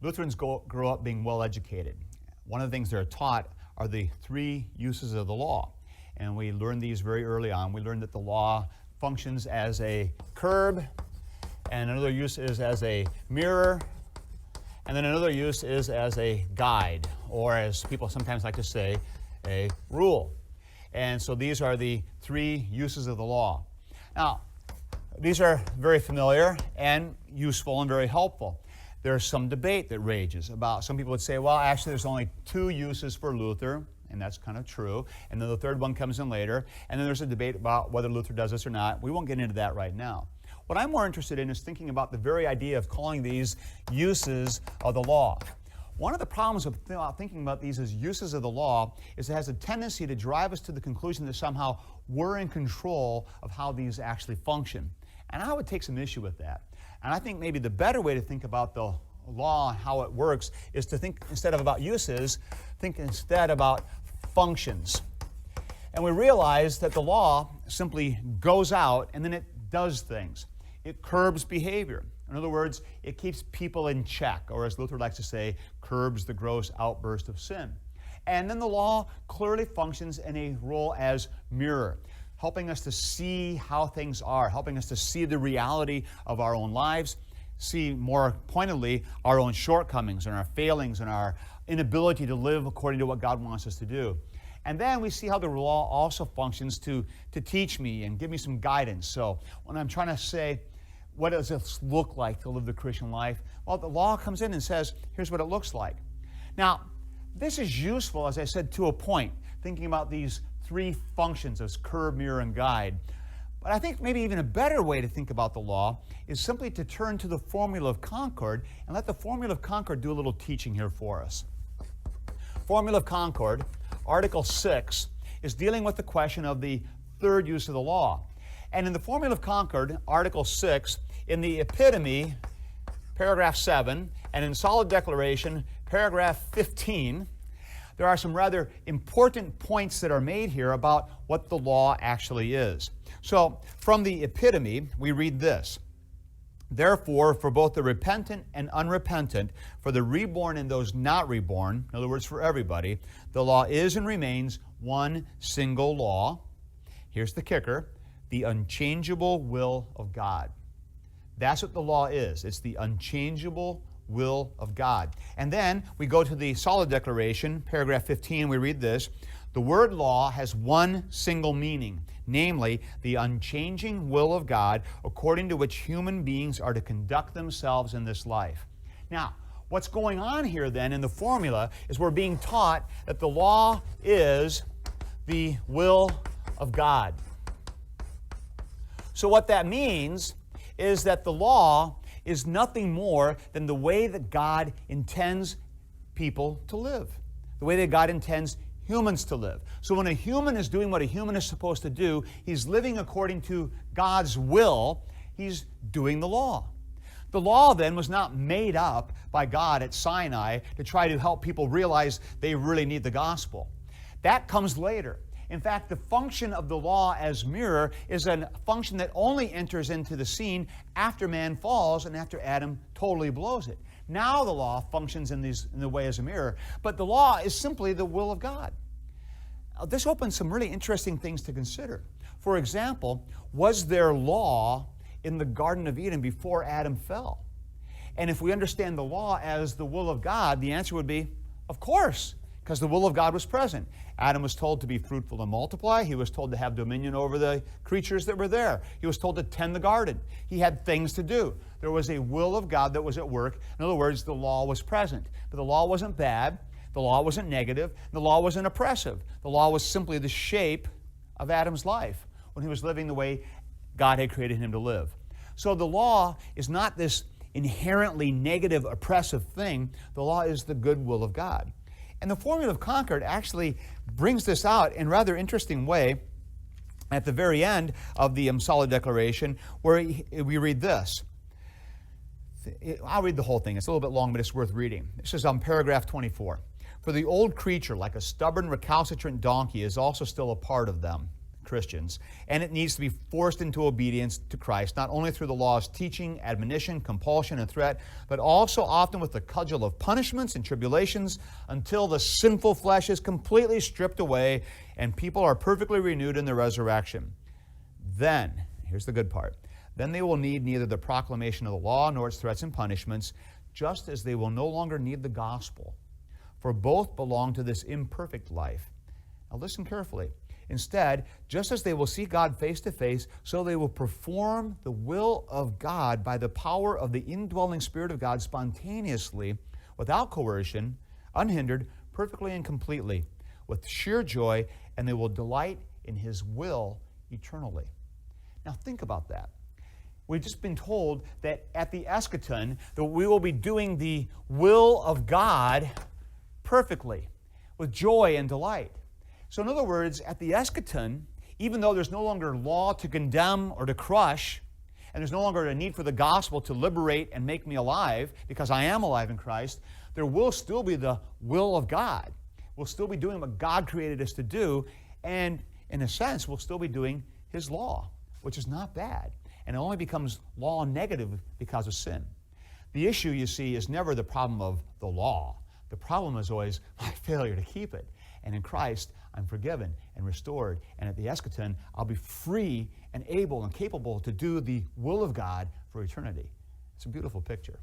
Lutherans grow up being well educated. One of the things they're taught are the three uses of the law. And we learn these very early on. We learn that the law functions as a curb, and another use is as a mirror, and then another use is as a guide, or as people sometimes like to say, a rule. And so these are the three uses of the law. Now, these are very familiar and useful and very helpful. There's some debate that rages about, some people would say, well, actually there's only two uses for Luther, and that's kind of true. And then the third one comes in later. And then there's a debate about whether Luther does this or not. We won't get into that right now. What I'm more interested in is thinking about the very idea of calling these uses of the law. One of the problems with thinking about these as uses of the law is it has a tendency to drive us to the conclusion that somehow we're in control of how these actually function. And I would take some issue with that. And I think maybe the better way to think about the law and how it works is to think, instead of about uses, think instead about functions. And we realize that the law simply goes out and then it does things. It curbs behavior. In other words, it keeps people in check, or as Luther likes to say, curbs the gross outburst of sin. And then the law clearly functions in a role as mirror, helping us to see how things are, helping us to see the reality of our own lives, see more pointedly our own shortcomings and our failings and our inability to live according to what God wants us to do. And then we see how the law also functions to teach me and give me some guidance. So when I'm trying to say, what does this look like to live the Christian life? Well, the law comes in and says, here's what it looks like. Now, this is useful, as I said, to a point, thinking about these three functions as curb, mirror, and guide. But I think maybe even a better way to think about the law is simply to turn to the Formula of Concord and let the Formula of Concord do a little teaching here for us. Formula of Concord, Article 6, is dealing with the question of the third use of the law. And in the Formula of Concord, Article 6, in the Epitome, paragraph 7, and in Solid Declaration, paragraph 15, there are some rather important points that are made here about what the law actually is. So, from the Epitome, we read this. Therefore, for both the repentant and unrepentant, for the reborn and those not reborn, in other words, for everybody, the law is and remains one single law. Here's the kicker, the unchangeable will of God. That's what the law is. It's the unchangeable will of God. And then we go to the Solid Declaration, paragraph 15, we read this. The word law has one single meaning, namely the unchanging will of God according to which human beings are to conduct themselves in this life. Now, what's going on here then in the formula is we're being taught that the law is the will of God. So what that means is that the law is nothing more than the way that God intends people to live, the way that God intends humans to live. So when a human is doing what a human is supposed to do, he's living according to God's will, he's doing the law. The law then was not made up by God at Sinai to try to help people realize they really need the gospel. That comes later. In fact, the function of the law as mirror is a function that only enters into the scene after man falls and after Adam totally blows it. Now the law functions in the way as a mirror, but the law is simply the will of God. This opens some really interesting things to consider. For example, was there law in the Garden of Eden before Adam fell? And if we understand the law as the will of God, the answer would be, of course, because the will of God was present. Adam was told to be fruitful and multiply. He was told to have dominion over the creatures that were there. He was told to tend the garden. He had things to do. There was a will of God that was at work. In other words, the law was present. But the law wasn't bad. The law wasn't negative. The law wasn't oppressive. The law was simply the shape of Adam's life when he was living the way God had created him to live. So the law is not this inherently negative, oppressive thing. The law is the good will of God. And the Formula of Concord actually brings this out in a rather interesting way at the very end of the Solid Declaration, where we read this. I'll read the whole thing. It's a little bit long, but it's worth reading. This is on paragraph 24. For the old creature, like a stubborn, recalcitrant donkey, is also still a part of them. Christians, and it needs to be forced into obedience to Christ, not only through the law's teaching, admonition, compulsion, and threat, but also often with the cudgel of punishments and tribulations until the sinful flesh is completely stripped away and people are perfectly renewed in the resurrection. Then, here's the good part, then they will need neither the proclamation of the law nor its threats and punishments, just as they will no longer need the gospel, for both belong to this imperfect life. Now listen carefully. Instead, just as they will see God face to face, so they will perform the will of God by the power of the indwelling Spirit of God spontaneously, without coercion, unhindered, perfectly and completely, with sheer joy, and they will delight in His will eternally. Now think about that. We've just been told that at the eschaton, that we will be doing the will of God perfectly, with joy and delight. So in other words, at the eschaton, even though there's no longer law to condemn or to crush, and there's no longer a need for the gospel to liberate and make me alive, because I am alive in Christ, there will still be the will of God. We'll still be doing what God created us to do, and in a sense, we'll still be doing His law, which is not bad. And it only becomes law negative because of sin. The issue, you see, is never the problem of the law. The problem is always my failure to keep it. And in Christ, I'm forgiven and restored. And at the eschaton, I'll be free and able and capable to do the will of God for eternity. It's a beautiful picture.